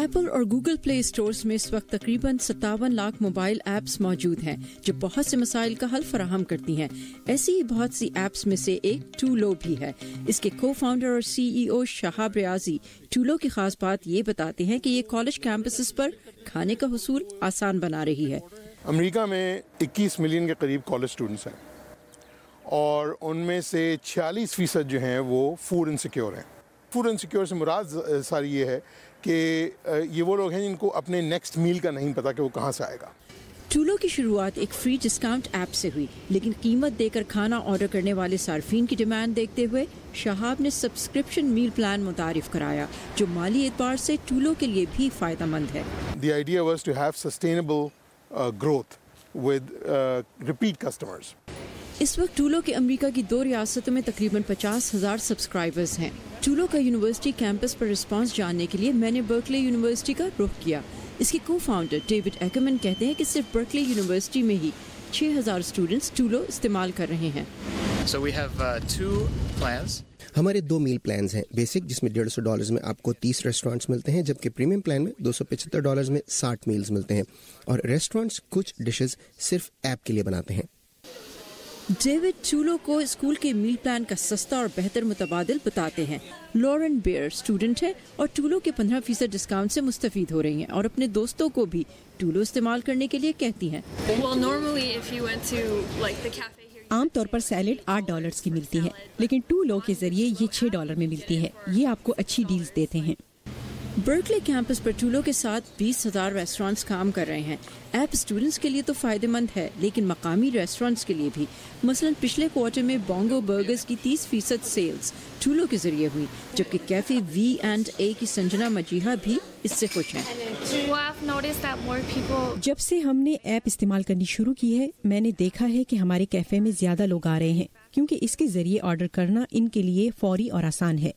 Apple اور Google Play stores میں اس وقت تقریباً 57 لاکھ موبائل ایپس موجود ہیں جو بہت سے مسائل کا حل فراہم کرتی ہیں. ایسی ہی بہت سی ایپس میں سے ایک ٹولو بھی ہے. اس کے کو فاؤنڈر اور CEO شہاب ریاضی ٹولو کی خاص بات یہ بتاتے ہیں کہ یہ کالج کیمپسز پر کھانے کا حصول آسان بنا رہی ہے. امریکہ میں 21 ملین کے قریب کالج اسٹوڈنٹس ہیں اور ان میں سے 46% جو ہیں وہ فوڈ انسیکیور ہیں. فوڈ انسیکیور سے مراد ساری یہ ہے کہ یہ وہ لوگ ہیں جن کو اپنے نیکسٹ میل کا نہیں پتا کہ وہ کہاں سے آئے گا. ٹولو کی شروعات ایک فری ڈسکاؤنٹ ایپ سے ہوئی، لیکن قیمت دے کر کھانا آرڈر کرنے والے صارفین کی ڈیمانڈ دیکھتے ہوئے شہاب نے سبسکرپشن میل پلان متعارف کرایا جو مالی اعتبار سے ٹولو کے لیے بھی فائدہ مند ہے. The idea was to have sustainable growth with repeat customers. اس وقت ٹولو کے امریکہ کی 2 ریاستوں میں تقریباً 50,000 سبسکرائبرز ہیں. ٹولو کا یونیورسٹی کیمپس پر رسپانس جاننے کے لیے میں نے برکلی یونیورسٹی کا رخ کیا. اس کے کو فاؤنڈر ڈیوڈ ایکرمن کہتے ہیں کہ صرف برکلی یونیورسٹی میں ہی 6,000 اسٹوڈنٹس ٹولو استعمال کر رہے ہیں. So we have 2 plans. ہمارے 2 میل پلانز ہیں. بیسک جس میں $150 میں آپ کو 30 ریسٹورانٹس ملتے ہیں، جبکہ پریمیم پلان میں $275 میں 60 میلز ملتے ہیں، اور ریسٹورانٹس کچھ ڈشز صرف ایپ کے لیے بناتے ہیں. ڈیوڈ ٹولو کو اسکول کے میل پلان کا سستا اور بہتر متبادل بتاتے ہیں. لورن بیئر اسٹوڈنٹ ہے اور ٹولو کے 15% ڈسکاؤنٹ سے مستفید ہو رہی ہیں اور اپنے دوستوں کو بھی ٹولو استعمال کرنے کے لیے کہتی ہیں. عام طور پر سیلڈ $8 کی ملتی ہے، لیکن ٹولو کے ذریعے یہ $6 میں ملتی ہے. یہ آپ کو اچھی ڈیلز دیتے ہیں. برکلی کیمپس پر ٹولو کے ساتھ 20,000 ریسٹورانٹس کام کر رہے ہیں. ایپ اسٹوڈنٹس کے لیے تو فائدہ مند ہے، لیکن مقامی ریسٹورانٹس کے لیے بھی. مثلا پچھلے کوارٹر میں بونگو برگرز کی 30% سیلز ٹولو کے ذریعے ہوئی، جبکہ کیفے V&A کی سنجنا مجیحا بھی اس سے خوش ہیں. جب سے ہم نے ایپ استعمال کرنی شروع کی ہے، میں نے دیکھا ہے کہ ہمارے کیفے میں زیادہ لوگ آ رہے ہیں کیونکہ اس کے ذریعے آرڈر کرنا ان کے لیے فوری اور آسان ہے.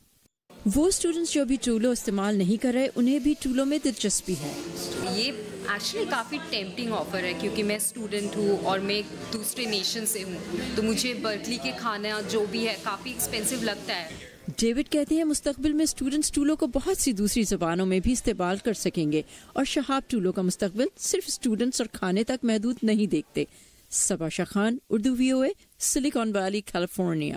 وہ اسٹوڈنٹس جو ابھی ٹولو استعمال نہیں کر رہے انہیں بھی ٹولو میں دلچسپی ہے. یہ ایکچولی کافی ٹیمپٹنگ آفر ہے کیونکہ میں اسٹوڈنٹ ہوں اور میں ایک دوسرے نیشن سے ہوں، تو مجھے برکلی کے کھانا جو بھی ہے کافی ایکسپینسو لگتا ہے. ڈیوڈ کہتے ہیں مستقبل میں اسٹوڈنٹس ٹولو کو بہت سی دوسری زبانوں میں بھی استعمال کر سکیں گے، اور شہاب ٹولو کا مستقبل صرف اسٹوڈنٹس اور کھانے تک محدود نہیں دیکھتے. Saba Shah Khan, Urdu VOA، Silicon Valley, California.